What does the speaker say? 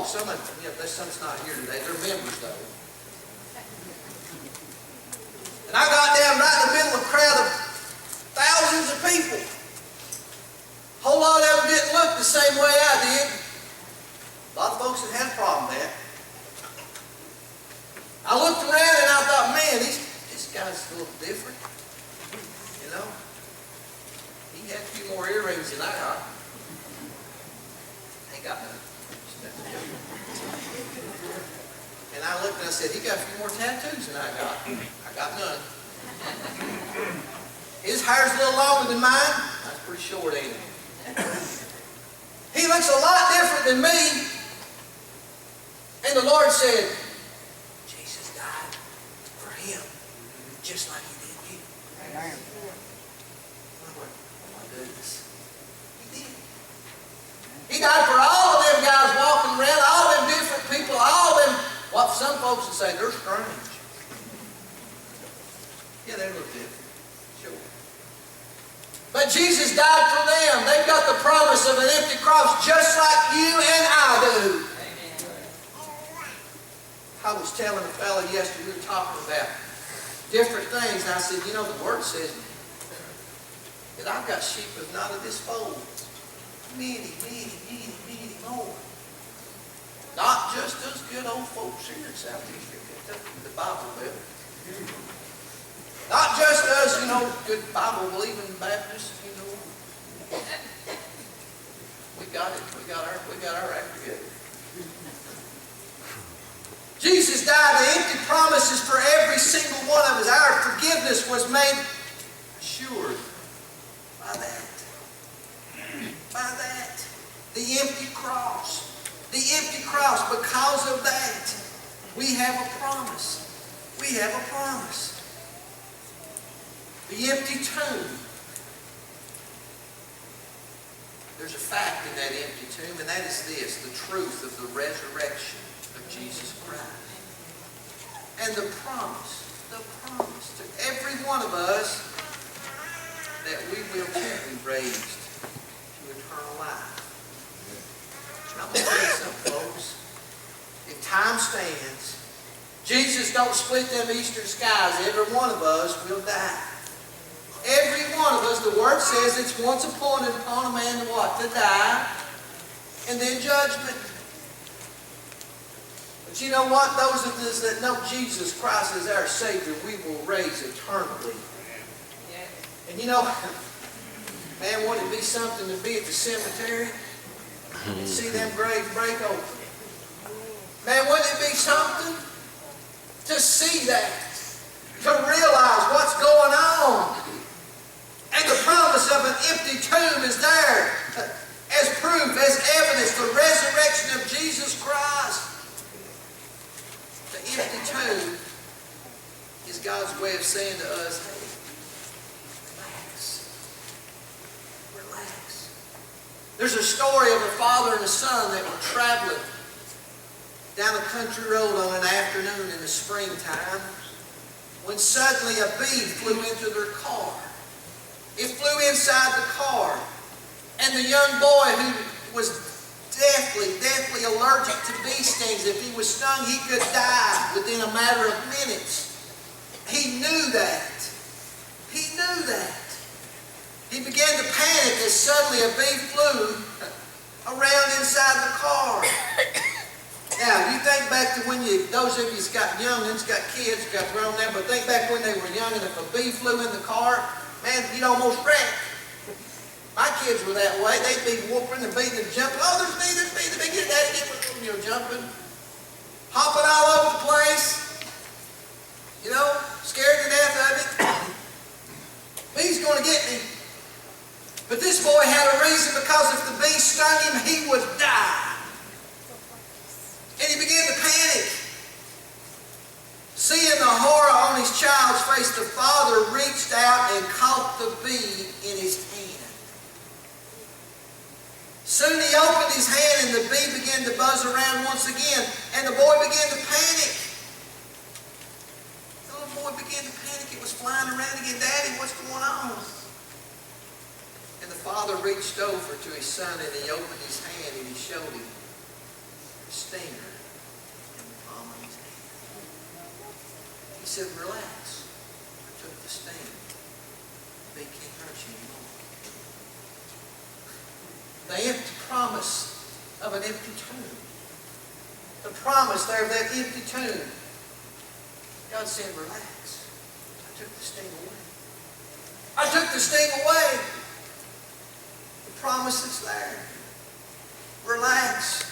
Some of them, yeah, some's not here today. They're members, though. And I got down right in the middle of a crowd of thousands of people. A whole lot of them didn't look the same way I did. A lot of folks that had a problem with that. I looked around and I thought, man, this guy's a little different. You know? He had a few more earrings than I got. I ain't got none. And I looked and I said, he got a few more tattoos than I got. I got none. His hair's a little longer than mine. That's pretty short, ain't it? He looks a lot different than me. And the Lord said, Jesus died for him, just like he did you. Amen. Oh my goodness. He did. He died for all of them guys walking around, all of them different people, all of them, what some folks would say, they're strange. Yeah, they look different. Sure. But Jesus died for them. They've got the promise of an empty cross just like you and I do. I was telling a fellow yesterday, we were talking about different things, and I said, you know, the Word says that I've got sheep of not of this fold. Many, many, many, many more. Not just us good old folks here in Southeast Kentucky, the Bible will. Not just us, you know, good Bible-believing Baptists, you know. We got it. We got our act together. Jesus died. The empty promises for every single one of us. Our forgiveness was made assured by that. By that. The empty cross. The empty cross. Because of that, we have a promise. We have a promise. The empty tomb. There's a fact in that empty tomb, and that is this, the truth of the resurrection of Jesus Christ. And the promise to every one of us that we will be raised to eternal life. And I'm going to tell you something, folks. If time stands, Jesus don't split them eastern skies. Every one of us will die. Every one of us, the Word says it's once appointed upon a man to what? To die. And then judgment. But you know what? Those of us that know Jesus Christ as our Savior, we will raise eternally. And you know, man, wouldn't it be something to be at the cemetery and see them graves break open? Man, wouldn't it be something to see that? To realize what's going on? And the promise of an empty tomb is there as proof, as evidence, the resurrection of Jesus Christ. The empty tomb is God's way of saying to us, hey, relax. There's a story of a father and a son that were traveling down a country road on an afternoon in the springtime when suddenly a bee flew into their car. It flew inside the car, and the young boy who was deathly allergic to bee stings, if he was stung, he could die within a matter of minutes. He knew that. He knew that. He began to panic as suddenly a bee flew around inside the car. Now, you think back to when those of you got youngins, got kids, got grown up, but think back when they were young, and if a bee flew in the car, man, you'd almost wreck. My kids were that way. They'd be whooping and beating and jumping. Oh, there's me. They get daddy, get with them, jumping, hopping all over the place. You know, scared to death of it. Bee's going to get me. But this boy had a reason, because if the bee stung him, he would die. And he began to panic. Seeing the horror on his child's face, the father reached out and caught the bee in his hand. Soon he opened his hand and the bee began to buzz around once again, and the boy began to panic. The little boy began to panic. It was flying around again. Daddy, what's going on? And the father reached over to his son and he opened his hand and he showed him his stinger in the palm of his hand. He said, relax. I took the sting. They can't hurt you anymore. The empty promise of an empty tomb. The promise there of that empty tomb. God said, relax. I took the sting away. I took the sting away. The promise that's there. Relax.